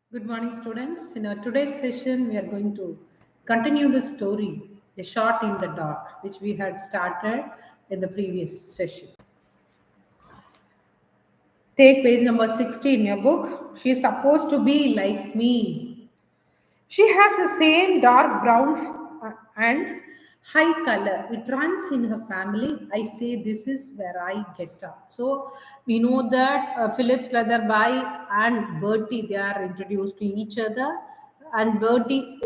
Good morning, students. In our today's session, we are going to continue the story, A Shot in the Dark, which we had started in the previous session. Take page number 60 in your book. She is supposed to be like me. She has the same dark brown and high color. It runs in her family. I say this is where I get up. So we know that Phillips Leatherby and Bertie, they are introduced to each other. And Bertie,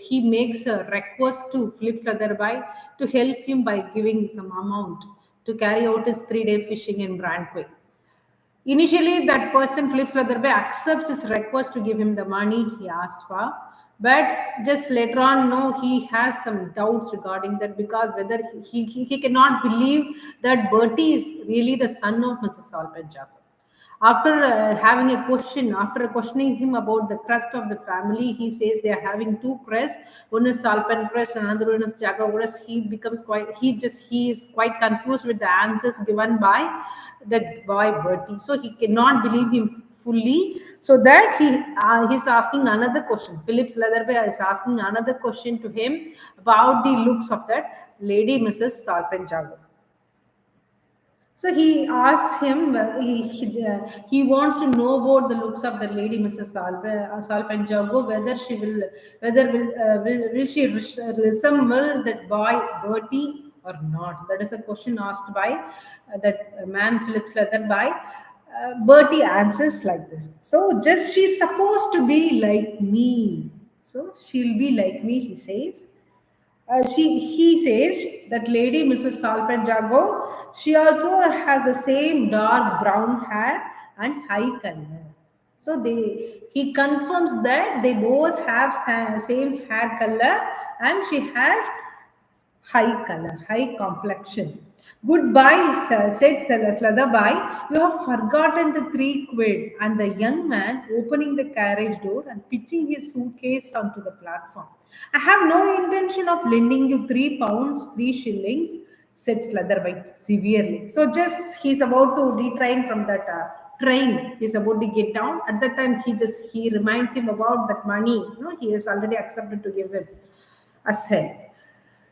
he makes a request to Phillips Leatherby to help him by giving some amount to carry out his 3-day fishing in Brantway. Initially, that person, Philip Leatherby, accepts his request to give him the money he asked for. But just later on, no, he has some doubts regarding that because whether he cannot believe that Bertie is really the son of Mrs. Salpenjago. After having a question, after questioning him about the crest of the family, he says they are having two crests. One is Salpen crest, another one is Jago crest. He is quite confused with the answers given by that boy Bertie. So he cannot believe him fully. So that he's asking another question. Phillips Leatherby is asking another question to him about the looks of that lady Mrs. Salpenjago. So he asks him, he wants to know about the looks of the lady Mrs. Salpenjago, will she resemble that boy Bertie or not? That is a question asked by that man Phillips Leatherby. Bertie answers like this. So just she's supposed to be like me. So she'll be like me, he says. He says that lady Mrs. Salpenjago, she also has the same dark brown hair and high color. So he confirms that they both have same hair color and she has high color, high complexion. Goodbye, said Leatherby. You have forgotten the 3 quid. And the young man opening the carriage door and pitching his suitcase onto the platform. I have no intention of lending you £3, 3 shillings, said Leatherby severely. So just he's about to retrain from that train. He's about to get down. At that time, he reminds him about that money. He has already accepted to give him as help.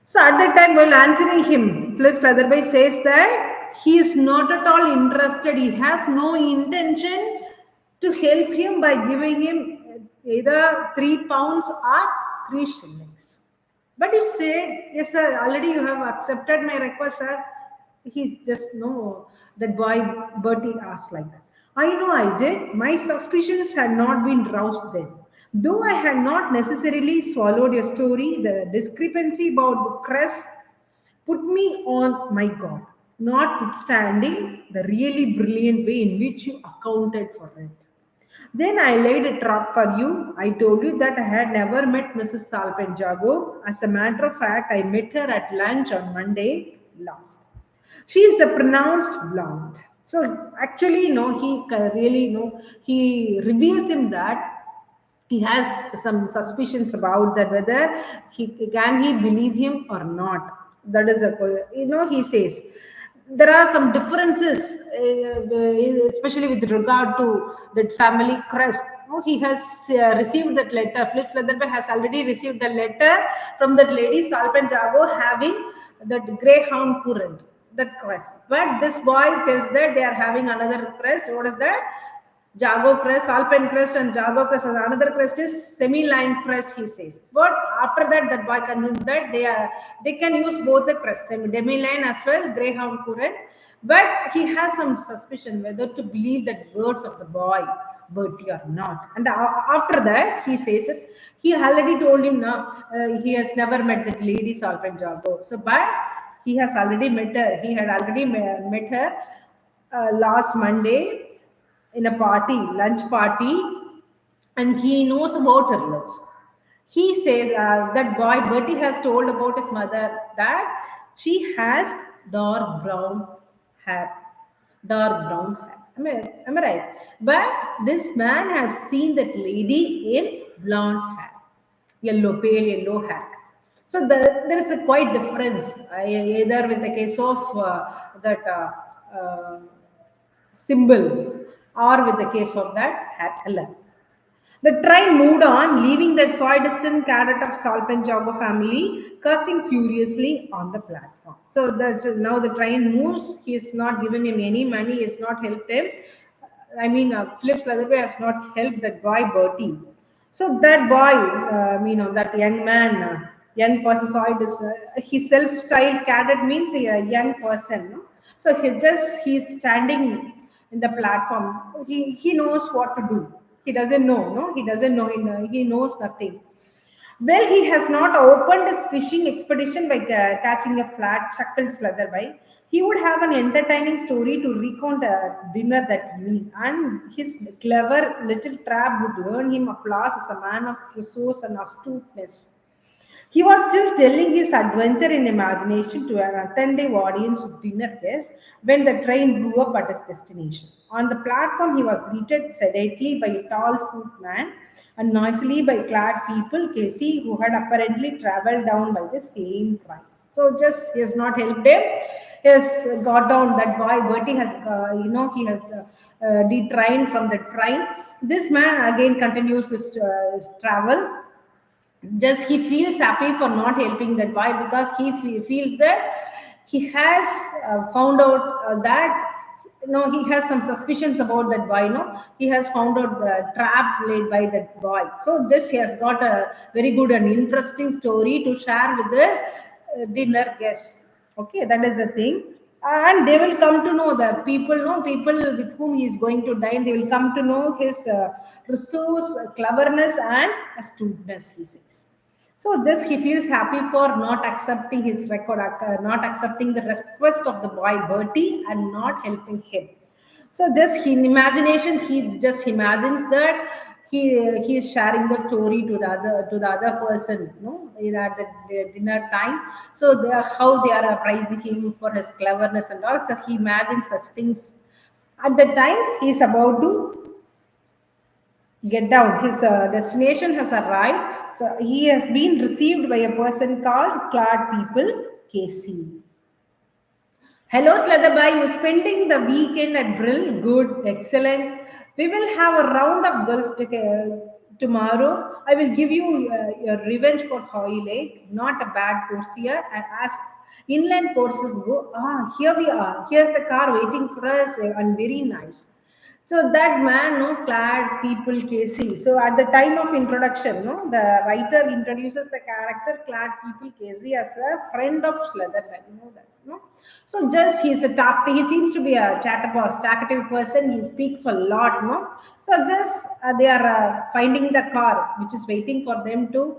So at that time, while answering him, Phillips Leatherby says that he is not at all interested. He has no intention to help him by giving him either £3 or 3 shillings. But you say, yes, sir, already you have accepted my request, sir. He just no, that boy Bertie asked like that. I know I did. My suspicions had not been roused then. Though I had not necessarily swallowed your story, the discrepancy about the crest put me on my guard, notwithstanding the really brilliant way in which you accounted for it. Then I laid a trap for you. I told you that I had never met Mrs. Salpenjago. As a matter of fact, I met her at lunch on Monday last. She is a pronounced blonde. So actually, no, he reveals him that he has some suspicions about that whether he believe him or not. That is he says there are some differences, especially with regard to that family crest. He has received that letter. Flip Leatherby has already received the letter from that lady Salpenjago having that greyhound current, that crest. But this boy tells that they are having another crest. What is that? Jago crest, Alpine crest, and Jago crest. And another crest is semi-line crest, he says. But after that, that boy convinced that they can use both the crests, demi-line as well, greyhound current. But he has some suspicion whether to believe that words of the boy Bertie or not. And after that, he says that he already told him now he has never met that lady Salpen Jago. So, but he has already met her. He had already met her last Monday in a party, lunch party, and he knows about her looks. He says that boy Bertie has told about his mother that she has dark brown hair. Dark brown hair. Am I right? But this man has seen that lady in blonde hair, yellow, pale yellow hair. So there is a quite difference either with the case of that symbol or with the case of that hair color. The train moved on, leaving the soy-distant cadet of Salpenjago family cursing furiously on the platform. So now the train moves. He has not given him any money. He has not helped him. Philip Leatherby has not helped that boy Bertie. So that boy, that young man, young person, his self-styled cadet means a young person. No? So he's standing in the platform. He knows what to do. He doesn't know. No, he doesn't know. He knows nothing. Well, he has not opened his fishing expedition by catching a flat, chuckled Slutherby. He would have an entertaining story to recount at dinner that evening, and his clever little trap would earn him applause as a man of resource and astuteness. He was still telling his adventure in imagination to an attentive audience of dinner guests when the train blew up at his destination. On the platform, he was greeted sedately by a tall footman and noisily by clad people, Casey, who had apparently traveled down by the same train. So, just he has not helped him. He has got down. That boy Bertie has, he has detrained from the train. This man again continues his travel. Just he feels happy for not helping that boy because feels that he has found out that he has some suspicions about that boy. He has found out the trap laid by that boy. So this he has got a very good and interesting story to share with his dinner guests. Okay, that is the thing. And they will come to know that people with whom he is going to dine, they will come to know his resource, cleverness, and astuteness, he says. So just he feels happy for not accepting his record, not accepting the request of the boy Bertie and not helping him. So just in imagination, he just imagines that he is sharing the story to the other person, at the dinner time. So they are how they are praising him for his cleverness and all. So he imagines such things. At the time he is about to get down, his destination has arrived. So he has been received by a person called Clad People, Casey. Hello, Slutherby. You spending the weekend at Brill? Good, excellent. We will have a round of golf tomorrow. I will give you your revenge for Hoy Lake. Not a bad course here. And as inland courses go, here we are. Here's the car waiting for us, and very nice. So that man, clad people Casey. So at the time of introduction, the writer introduces the character clad people Casey as a friend of Slither. You know that, So just he's a talk. He seems to be a chatterbox, talkative person. He speaks a lot, So just they are finding the car which is waiting for them to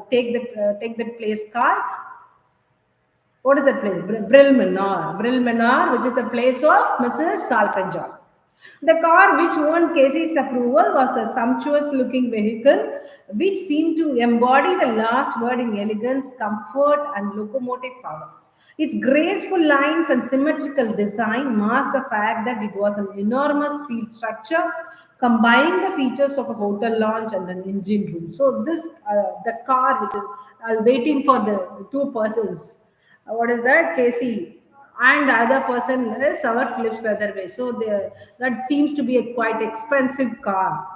take the place car. What is that place? Brill Manor, which is the place of Mrs. Salpenjaw. The car which won Casey's approval was a sumptuous looking vehicle which seemed to embody the last word in elegance, comfort, and locomotive power. Its graceful lines and symmetrical design masked the fact that it was an enormous field structure combining the features of a hotel lounge and an engine room. So the car which is waiting for the two persons. What is that? Casey and the other person is our Phillips Leatherway. So that seems to be a quite expensive car,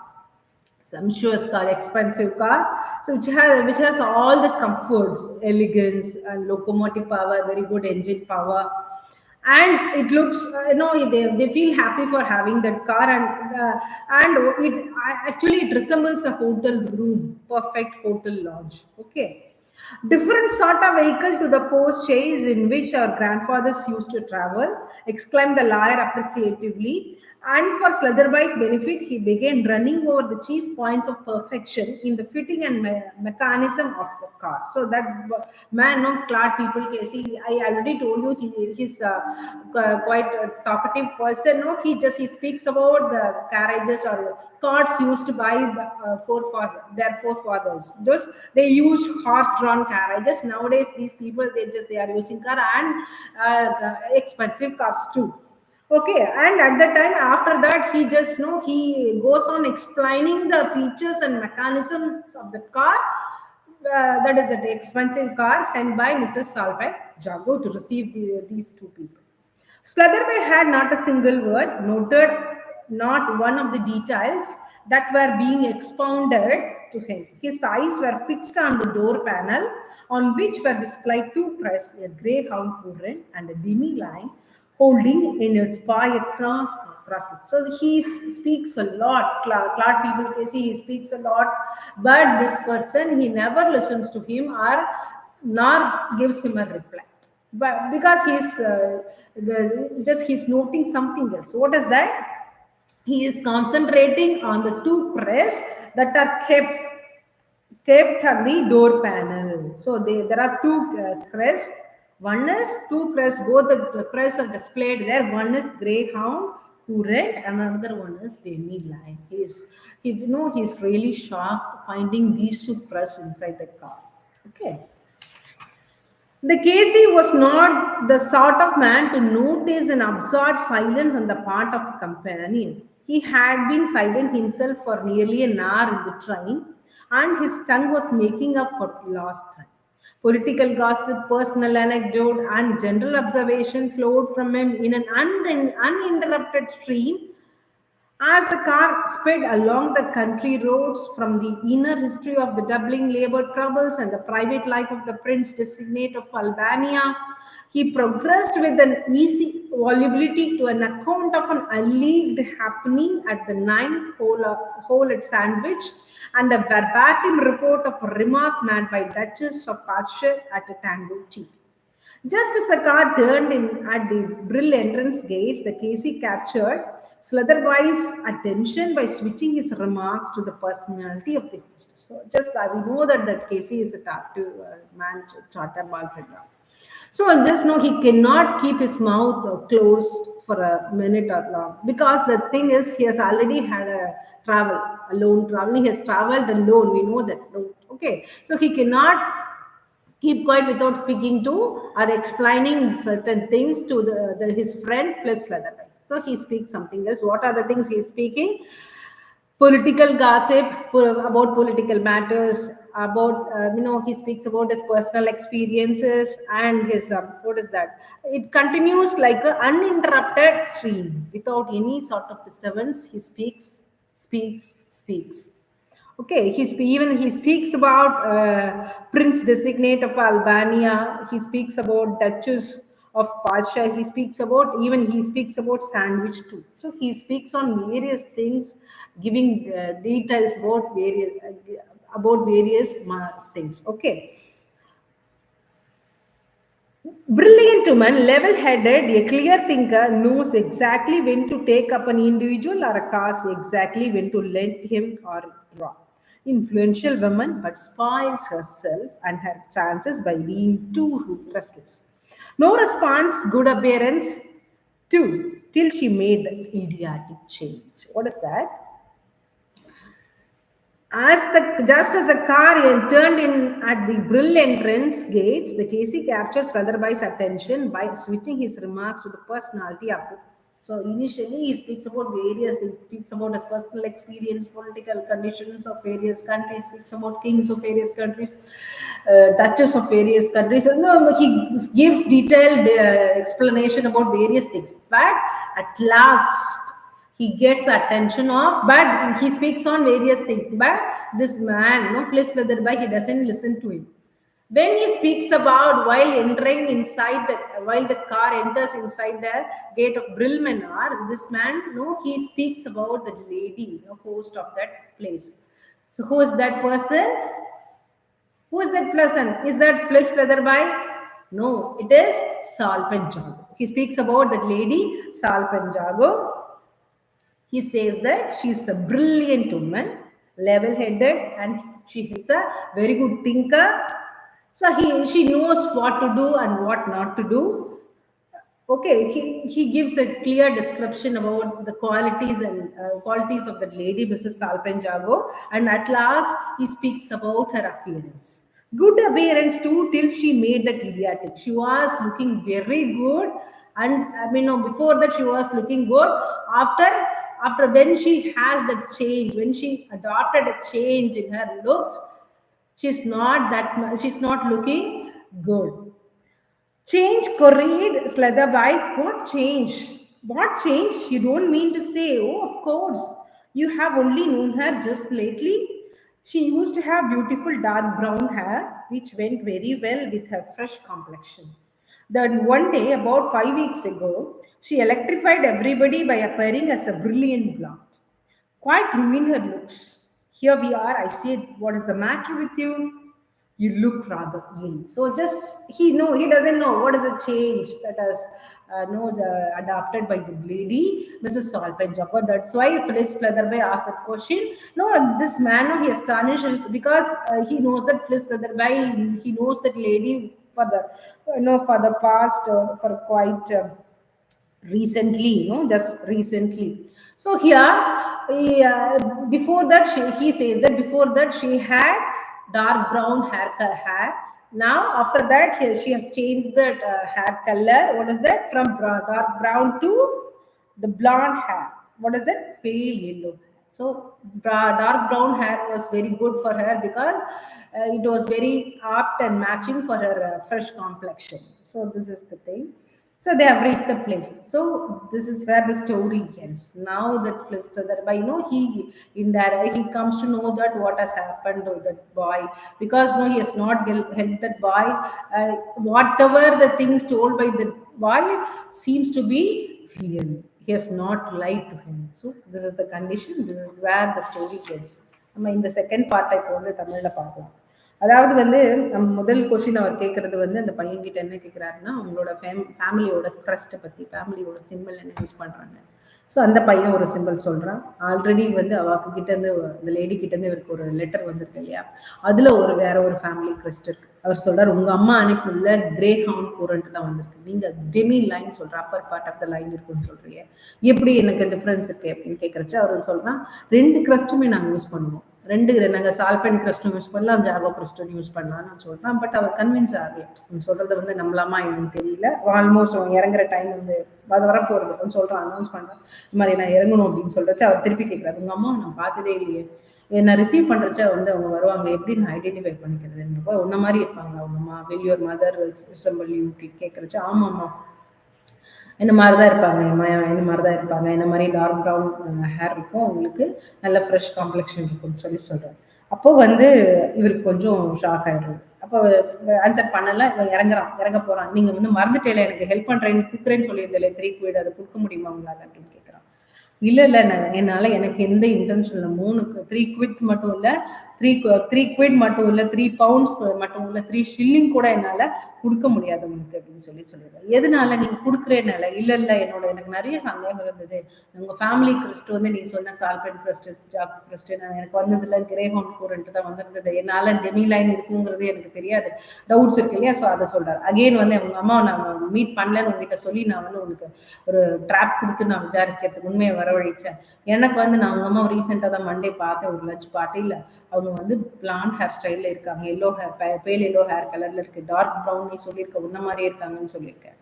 sumptuous car, expensive car. So which has all the comforts, elegance, and locomotive power, very good engine power, and it looks they feel happy for having that car, and it resembles a hotel room, perfect hotel lounge. Okay. Different sort of vehicle to the post chaise in which our grandfathers used to travel, exclaimed the lawyer appreciatively. And for Slitherby's benefit, he began running over the chief points of perfection in the fitting and mechanism of the car. So that man, clad people, Casey, I already told you he's quite a talkative person. He speaks about the carriages or carts used by their forefathers. Just they use horse-drawn carriages. Nowadays, these people they are using car and expensive cars too. Okay, and at the time after that, he just he goes on explaining the features and mechanisms of the car. That is the expensive car sent by Mrs. Salvay Jago to receive these two people. Slutherby had not a single word, noted not one of the details that were being expounded to him. His eyes were fixed on the door panel, on which were displayed two crests, a greyhound current and a demi-line, holding in its paw a cross. So he speaks a lot. Claude people can see he speaks a lot, but this person he never listens to him or nor gives him a reply. But because he's noting something else. What is that? He is concentrating on the two crests that are kept on the door panel. So there are two crests. One is two crests, both the crests are displayed there. One is greyhound, current, and another one is demi line. He's really shocked finding these two crests inside the car. Okay. The Casey was not the sort of man to notice an absurd silence on the part of a companion. He had been silent himself for nearly an hour in the train, and his tongue was making up for lost time. Political gossip, personal anecdote, and general observation flowed from him in an uninterrupted stream as the car sped along the country roads. From the inner history of the Dublin labour troubles and the private life of the Prince Designate of Albania, he progressed with an easy volubility to an account of an alleged happening at the ninth hole at Sandwich and a verbatim report of a remark made by Duchess of Berkshire at a tango tea. Just as the car turned in at the Brill entrance gates, the Casey captured Slitherby's attention by switching his remarks to the personality of the host. So, just we know that Casey is a talkative man, chatterbox and all. So, just know he cannot keep his mouth closed for a minute or long, because the thing is, he has already had a alone travel. He has traveled alone. We know that. Okay, so he cannot keep quiet without speaking to or explaining certain things to his friend flips leather. So he speaks something else. What are the things he is speaking? Political gossip about political matters, about he speaks about his personal experiences and his what is that? It continues like an uninterrupted stream without any sort of disturbance. He speaks. Okay, he speaks about Prince Designate of Albania. He speaks about Duchess of Pasha. He speaks about Sandwich too. So he speaks on various things, giving details about various things. Okay. Brilliant woman, level-headed, a clear thinker, knows exactly when to take up an individual or a cause, exactly when to let him or drop. Influential woman, but spoils herself and her chances by being too restless. No response, good appearance, too, till she made the idiotic change. What is that? Just as the car turned in at the Brill entrance gates, the Casey captures Rutherby's attention by switching his remarks to the personality of it. So initially, he speaks about various things. Speaks about his personal experience, political conditions of various countries. Speaks about kings of various countries, duchess of various countries. No, he gives detailed explanation about various things. But at last, he gets the attention of, but he speaks on various things. But this man, flips leather by, he doesn't listen to him. When he speaks about while the car enters inside the gate of Brill Manor, this man, he speaks about the lady, host of that place. So who is that person? Who is that person? Is that Flips Leatherby? No, it is Salpenjago. He speaks about that lady, Salpenjago. He says that she's a brilliant woman, level-headed, and she is a very good thinker. So she knows what to do and what not to do. Okay, he gives a clear description about the qualities of that lady, Mrs. Salpenjago, and at last he speaks about her appearance. Good appearance too, till she made that idiotic. She was looking very good, and before that she was looking good. After when she has that change, when she adopted a change in her looks, she's not looking good. Change, correct, Slatherby. What change? What changed? You don't mean to say, oh, of course, you have only known her just lately. She used to have beautiful dark brown hair, which went very well with her fresh complexion. Then one day, about 5 weeks ago, she electrified everybody by appearing as a brilliant blonde. Quite ruined her looks. Here we are. I said, what is the matter with you? You look rather ill. So just he doesn't know what is a change that has adopted by the lady, Mrs. Salpenjapa. That's why Philip Leatherby asked that question. No, this man, no, he astonished because he knows that Philip Leatherby, he knows that lady for the for the past for quite. Recently, just recently. So here, before that, he says that before that she had dark brown hair. Now, after that, she has changed that hair color. What is that? From dark brown to the blonde hair. What is that? Pale yellow. So dark brown hair was very good for her because it was very apt and matching for her fresh complexion. So this is the thing. So they have reached the place. So this is where the story ends. Now that by he in that he comes to know that what has happened to that boy, because he has not helped that boy. Whatever the things told by the boy seems to be real. He has not lied to him. So this is the condition. This is where the story ends. நம்ம இந்த second part இப்போ வந்து தமிழ்ல பார்க்கலாம். அதாவது வந்து நம்ம முதல் கொஸ்டின் அவர் கேட்கறது வந்து அந்த பையன்கிட்ட என்ன கேட்குறாருன்னா, அவங்களோட ஃபேமிலியோட க்ரஸ்ட்டை பற்றி, ஃபேமிலியோட சிம்பிள் என்ன யூஸ் பண்ணுறாங்க. ஸோ அந்த பையன் ஒரு சிம்பிள் சொல்கிறான். ஆல்ரெடி வந்து அவக்கு கிட்டேருந்து இந்த லேடி கிட்டேருந்து இவருக்கு ஒரு லெட்டர் வந்திருக்கு இல்லையா, அதில் வேற ஒரு ஃபேமிலி க்ரஸ்ட் இருக்குது. அவர் சொல்கிறார், உங்கள் அம்மா அனுப்பினதுல கிரே ஹவுண்ட் கூரண்ட் தான் வந்திருக்கு, நீங்கள் டெமி லைன் சொல்கிற upper part of the line இருக்குன்னு சொல்கிறீங்க, எப்படி எனக்கு டிஃப்ரென்ஸ் இருக்குது அப்படின்னு கேட்குறச்சு அவர் சொல்கிறான், 2 க்ரஸ்ட்டுமே நாங்கள் யூஸ் பண்ணுவோம், நாங்கள் சால்பென் கிரஸ்டும் யூஸ் பண்ணலாம், ஜாவா கிரஸ்டும் யூஸ் பண்ணலாம்னு சொல்கிறான். பட் அவர் கன்வின்ஸ் ஆகலை. சொல்கிறத வந்து நம்மளாமா எனக்கு தெரியல. ஆல்மோஸ்ட் அவன் இறங்குற டைம் வந்து அது வரப்போகிறது அப்படின்னு சொல்கிறான், அனௌன்ஸ் பண்ணுறான். இந்த மாதிரி நான் இறங்கணும் அப்படின்னு சொல்கிறச்சு அவர் திருப்பி கேட்குறாரு, உங்கள் அம்மா நான் பார்த்ததே இல்லையே, நான் ரிசீவ் பண்ணுறச்ச வந்து அவங்க வருவாங்க, எப்படி நான் ஐடென்டிஃபை பண்ணிக்கிறதுன்றப்போ உன்ன மாதிரி இருப்பாங்க அவங்க அம்மா, will your mother resemble you அப்படின்னு கேட்குறச்சு, ஆமாம்மா என்ன மாதிரி தான் இருப்பாங்க, என்ன மாதிரி தான் இருப்பாங்க, என்ன மாதிரி டார்க் ப்ரௌன் ஹேர் இருக்கும், அவங்களுக்கு நல்ல ஃப்ரெஷ் காம்ப்ளெக்ஷன் இருக்கும்னு சொல்கிறேன். அப்போ வந்து இவருக்கு கொஞ்சம் ஷாக் ஆகிடுது. அப்போ ஆன்சர் பண்ணலை. இவன் இறங்க போகிறான். நீங்கள் வந்து மறந்துட்டேல, எனக்கு ஹெல்ப் பண்ணுறேன்னு கொடுக்குறேன்னு சொல்லியிருந்தேன் 3 quid, அதை கொடுக்க முடியுமா உங்களால் அப்படின்னு கேட்குறான். இல்லை என்னால் எனக்கு எந்த இன்டென்ஷனில் 3 quid மட்டும் இல்லை, 3 quid மட்டும் இல்லை, 3 pounds மட்டும் இல்லை, 3 shilling கூட என்னால் கொடுக்க முடியாது உங்களுக்கு அப்படின்னு சொல்லிடுறேன். எதனால நீங்கள் கொடுக்குறேனால? இல்லை எனக்கு நிறைய சந்தேகம் இருந்தது. உங்கள் ஃபேமிலி கிறிஸ்ட் வந்து நீ சொன்ன சால்பென் கிறிஸ்ட், ஜாக் கிறிஸ்ட் எனக்கு வந்ததில்ல, கிரே ஹவுண்ட் கூரண்ட் தான் வந்திருந்தது, என்னால் டெமி லைன் இருக்குங்கிறது எனக்கு தெரியாது, டவுட்ஸ் இருக்கு இல்லையா. ஸோ அதை சொல்கிறார். அகெயின் வந்து அவங்க அம்மா நான் மீட் பண்ணலன்னு உங்ககிட்ட சொல்லி நான் வந்து உனக்கு ஒரு ட்ராப் கொடுத்து நான் விசாரிக்கிறதுக்கு உண்மையை வரவழைச்சேன். எனக்கு வந்து நான் அவங்க அம்மா ரீசெண்டாக தான் மண்டே பார்த்தேன் ஒரு லஞ்ச் பார்ட்டியில். அவங்க வந்து பிளாண்ட் ஹேர் ஸ்டைலில் இருக்காங்க, எல்லோ ஹேர், பேல் எல்லோ ஹேர் கலரில் இருக்குது, டார்க் ப்ரௌன் நீ சொல்லியிருக்க உன்ன மாதிரியே இருக்காங்கன்னு சொல்லியிருக்கேன்.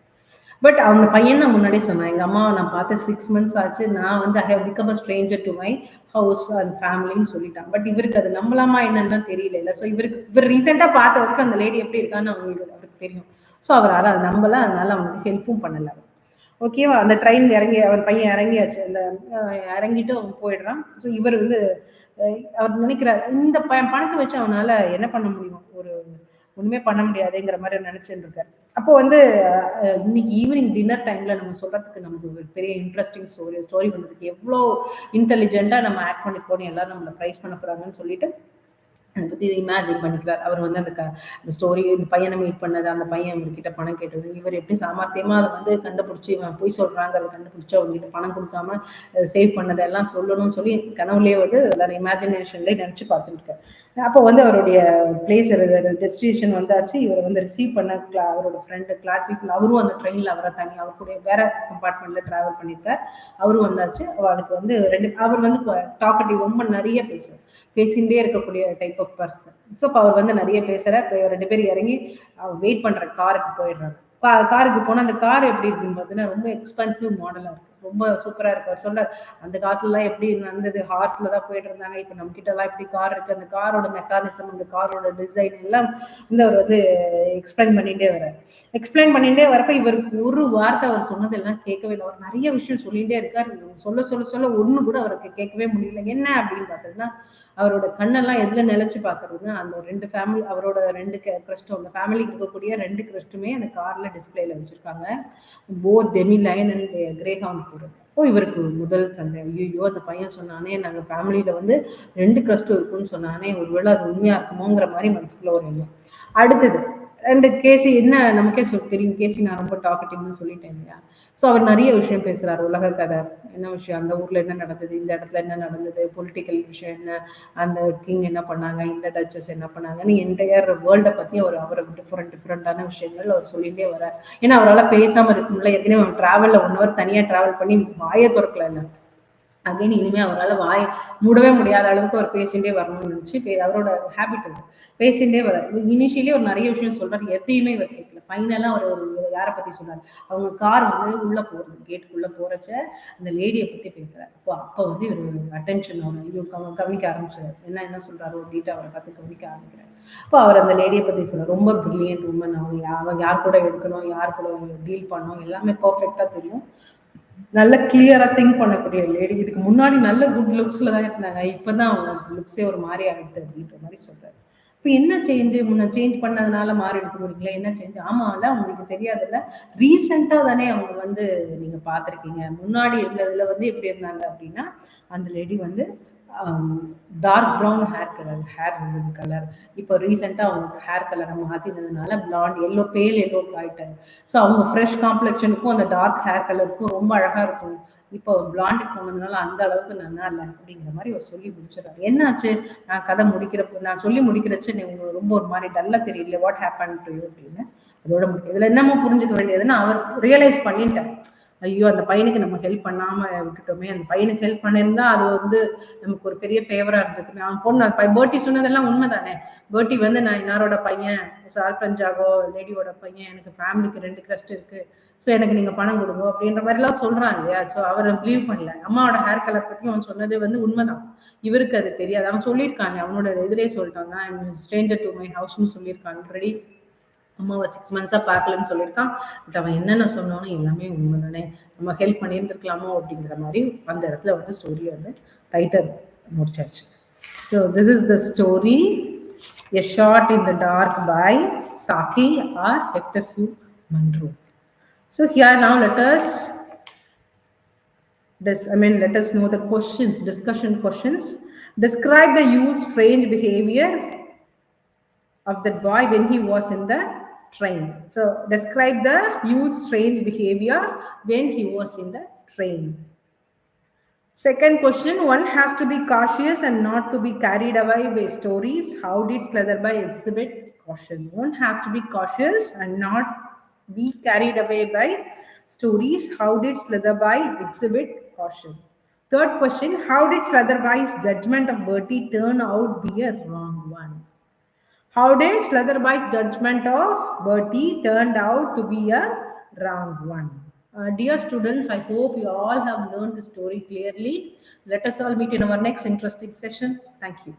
பட் அவங்க பையன் தான் முன்னாடியே சொன்னான், எங்கள் அம்மாவை நான் பார்த்து 6 months ஆச்சு, நான் வந்து I have become a stranger to my house and ஃபேமிலின்னு சொல்லிட்டான். பட் இவருக்கு அது நம்பலாமா என்னன்னு தெரியல. இல்லை. ஸோ இவர் ரீசெண்டாக பார்த்தவருக்கு அந்த லேடி எப்படி இருக்கான்னு அவருக்கு தெரியும். ஸோ அவரால் அதை நம்பலை, அதனால அவனுக்கு ஹெல்ப்பும் பண்ணலை. ஓகேவா. அந்த ட்ரெயின் இறங்கி அவர் பையன் இறங்கியாச்சு. அந்த இறங்கிட்டு அவன் போயிடுறான். ஸோ இவர் வந்து அவர் நினைக்கிறார், இந்த பணத்தை வச்சு அவனால என்ன பண்ண முடியும், ஒண்ணுமே பண்ண முடியாதுங்கிற மாதிரி நினைச்சுட்டு இருக்காரு. அப்போ வந்து இன்னைக்கு ஈவினிங் டின்னர் டைம்ல நம்ம சொல்றதுக்கு நமக்கு ஒரு பெரிய இன்ட்ரெஸ்டிங் ஸ்டோரி வந்ததுக்கு எவ்வளோ இன்டெலிஜென்ட்டா நம்ம ஆக்ட் பண்ணி போனோம், எல்லாரும் நம்மளை ப்ரைஸ் பண்ண போறாங்கன்னு சொல்லிட்டு அதை பற்றி இமேஜின் பண்ணிக்கிறார். அவர் வந்து அந்த ஸ்டோரி, இந்த பையனை மீட் பண்ணது, அந்த பையன் இவர்கிட்ட பணம் கேட்டது, இவர் எப்படி சாமர்த்தியமாக அதை வந்து கண்டுபிடிச்சி இவன் போய் சொல்கிறாங்க, அதை கண்டுபிடிச்சி அவங்ககிட்ட பணம் கொடுக்காம சேவ் பண்ணதெல்லாம் சொல்லணும்னு சொல்லி கனவுலேயே வந்து எல்லாரும் இமேஜினேஷன்லேயே நினச்சி பார்த்துட்டு இருக்காரு. அப்போ வந்து அவருடைய பிளேஸ் டெஸ்டினேஷன் வந்தாச்சு. இவர் வந்து ரிசீவ் பண்ண அவரோட ஃப்ரெண்டு கிளாட் பீப்புள், அவரும் அந்த ட்ரெயினில் அவரை தங்கி அவர் கூட வேற கம்பார்ட்மெண்ட்டில் ட்ராவல் பண்ணியிருக்கார். அவரும் வந்தாச்சு. அதுக்கு வந்து அவர் வந்து டாக்கட்டிவ், ரொம்ப நிறைய பேசிகிட்டே இருக்கக்கூடிய டைப் ஆஃப் பர்சன். ஸோ இப்போ அவர் வந்து நிறைய பேசுகிறார். 2 பேர் இறங்கி வெயிட் பண்ணுற காருக்கு போயிடுறாங்க. காருக்கு போனால் அந்த கார் எப்படி இருக்குன்னு பார்த்தீங்கன்னா ரொம்ப எக்ஸ்பென்சிவ் மாடலாக இருக்குது. ரொம்ப சூப்பரா இருக்கார். சொல்றார், அந்த காலத்துலலாம் எப்படி நடந்தது, ஹார்ஸ்ல தான் போயிட்டு இருந்தாங்க, இப்போ நம்ம கிட்ட எல்லாம் இப்படி கார் இருக்கு, அந்த காரோட மெக்கானிசம், அந்த காரோட டிசைன் எல்லாம் இந்த அவர் வந்து எக்ஸ்பிளைன் பண்ணிட்டே வர்றார். எக்ஸ்பிளைன் பண்ணிட்டே வரப்ப இவருக்கு ஒரு வார்த்தை அவர் சொன்னதெல்லாம் கேட்கவே இல்லை. அவர் நிறைய விஷயம் சொல்லிட்டே இருக்கார். சொல்ல சொல்ல சொல்ல ஒண்ணு கூட அவருக்கு கேட்கவே முடியல. என்ன அப்படின்னு பார்த்தீங்கன்னா, அவரோட கண்ணெல்லாம் எதுல நிலைச்சு பாக்குறதுன்னா, அந்த 2 ஃபேமிலி, அவரோட 2 கிறிஸ்டும், அந்த ஃபேமிலிக்கு இருக்கக்கூடிய 2 கிறிஸ்டுமே அந்த கார்ல டிஸ்பிளேல வச்சிருக்காங்க. Both Demi line and grey hound கூட. ஓ, இவருக்கு முதல் சந்தேகம், ஐயோ அந்த பையன் சொன்னானே நாங்க ஃபேமிலியில வந்து 2 கிறிஸ்டும் இருக்குன்னு சொன்னானே, ஒருவேளை அது உண்மையா இருக்குமோங்கிற மாதிரி மனசுக்குள்ள ஒரு எண்ணம். அடுத்தது 2 கேசி என்ன நமக்கே தெரியும், கேசி நான் ரொம்ப டாக்கட்டிவ்னு சொல்லிட்டேன் இல்லையா. ஸோ அவர் நிறைய விஷயம் பேசுறாரு, உலக கதை என்ன விஷயம், அந்த ஊர்ல என்ன நடந்தது, இந்த இடத்துல என்ன நடந்தது, பொலிட்டிக்கல் விஷயம் என்ன, அந்த கிங் என்ன பண்ணாங்க, இந்த டச்சஸ் என்ன பண்ணாங்கன்னு என்டையர் வேர்ல்டை பத்தி அவர் டிஃப்ரெண்டான விஷயங்கள் அவர் சொல்லிட்டே வர்றார். ஏன்னா அவரால் பேசாம இருக்கும்ல, ஏற்கனவே அவர் டிராவல்ல 1 hour தனியா டிராவல் பண்ணி வாயை திறக்கல இல்லை. அப்படின்னு இனிமே அவரால் வாய் மூடவே முடியாத அளவுக்கு அவர் பேசிகிட்டே வரணும்னு நினச்சி அவரோட ஹேபிட் அது பேசிகிட்டே வர. இனிஷியலி அவர் நிறைய விஷயம் சொல்றாரு, எதையுமே இவர் கேட்கல. ஃபைனலாக அவர் ஒரு யாரை பற்றி சொன்னார், அவங்க கார் வந்து உள்ளே போகிறது, கேட்டுக்குள்ளே போகிறச்ச அந்த லேடியை பற்றி பேசுகிறார். அப்போ வந்து இவர் அட்டென்ஷன் கவனிக்க ஆரம்பிச்சார். என்ன சொல்கிறாரோ அப்படின்ட்டு அவரை பார்த்து கவனிக்க ஆரம்பிக்கிறார். அப்போ அவர் அந்த லேடியை பற்றி சொல்கிறார், ரொம்ப பிரில்லியன்ட் உமன், அவங்க யார் கூட எடுக்கணும், யார் கூட டீல் பண்ணணும் எல்லாமே பர்ஃபெக்டாக தெரியும், நல்ல கிளியரா திங்க் பண்ணக்கூடிய லேடி. இதுக்கு முன்னாடி நல்ல குட் லுக்ஸ்ல தான் இருந்தாங்க, இப்பதான் அவங்க லுக்ஸே ஒரு மாதிரி ஆயிடுது அப்படின்ற மாதிரி சொல்றாரு. இப்போ என்ன சேஞ்ச் பண்ணதுனால மாறி எடுத்து முடிக்கல, என்ன சேஞ்ச்? ஆமாம்ல, உங்களுக்கு தெரியாதுல்ல, ரீசெண்டா தானே அவங்க வந்து நீங்க பார்த்துருக்கீங்க. முன்னாடி இருந்ததுல வந்து எப்படி இருந்தாங்க அப்படின்னா, அந்த லேடி வந்து டார்க் ப்ரௌன் ஹேர் இருந்தது கலர். இப்போ ரீசெண்டாக அவங்க ஹேர் கலரை மாற்றினதுனால பிளாண்ட் எல்லோ, பேல் எல்லோக்கு ஆயிட்டாங்க. ஸோ அவங்க ஃப்ரெஷ் காம்ப்ளெக்ஷனுக்கும் அந்த டார்க் ஹேர் கலருக்கும் ரொம்ப அழகாக இருக்கும். இப்போ பிளாண்டுக்கு போனதுனால அந்த அளவுக்கு நல்லா இல்லை அப்படிங்கிற மாதிரி அவர் சொல்லி முடிச்சிடறாரு. என்னாச்சு, நான் கதை முடிக்கிறப்போ, நான் சொல்லி முடிக்கிறச்சு உங்களுக்கு ரொம்ப ஒரு மாதிரி டல்லாக தெரியல, வாட் ஹேப்பன் டு யூ அப்படின்னு. அதோட முடியும். இதில் என்னமோ புரிஞ்சுக்க வேண்டியதுன்னா, அவர் ரியலைஸ் பண்ணிட்டார், ஐயோ அந்த பையனுக்கு நம்ம ஹெல்ப் பண்ணாம விட்டுட்டோமே, அந்த பையனுக்கு ஹெல்ப் பண்ணியிருந்தா அது வந்து நமக்கு ஒரு பெரிய ஃபேவரா இருந்ததுமே. அவன் பொண்ணு பேர்ட்டி சொன்னதெல்லாம் உண்மைதானே. பேர்ட்டி வந்து நான் இன்னாரோட பையன், சார்பஞ்சாகோ லேடியோட பையன், எனக்கு ஃபேமிலிக்கு 2 கிரஸ்ட் இருக்கு, ஸோ எனக்கு நீங்க பணம் கொடுங்க அப்படின்ற மாதிரிலாம் சொல்றாங்க இல்லையா. ஸோ அவர் பிலீவ் பண்ணல. அம்மாவோட ஹேர் கலர் பத்தி அவன் சொன்னது வந்து உண்மைதான், இவருக்கு அது தெரியாது. அவன் சொல்லியிருக்காங்க, அவனோட எதிரே சொல்லிட்டாங்க, ஐம் ஸ்ட்ரேஞ்சர் டு மை ஹவுஸ்னு சொல்லியிருக்கான் ஆல்ரெடி. அம்மாவை 6 months பார்க்கலன்னு சொல்லியிருக்கான். பட் அவன் என்னென்ன சொன்னாலும் எல்லாமே உண்மை தானே, நம்ம ஹெல்ப் பண்ணியிருந்துருக்கலாமோ அப்படிங்கிற மாதிரி அந்த இடத்துல வந்து ஸ்டோரியை வந்து ரைட்டர் முடிச்சாச்சு. So this is the story A Shot in the Dark by Saki or Hector Hugh Munro. So here now let us know the questions, discussion questions. Describe the youth's strange behavior of that boy when he was in the train. So describe the youth's strange behavior when he was in the train. Second question, one has to be cautious and not to be carried away by stories. How did Slatherby exhibit caution? One has to be cautious and not be carried away by stories. How did Slatherby exhibit caution? Third question, how did Slatherby's judgment of Bertie turn out be a wrong one? How did Slatherby's judgment of Bertie turned out to be a wrong one? Dear students, I hope you all have learned the story clearly. Let us all meet in our next interesting session. Thank you.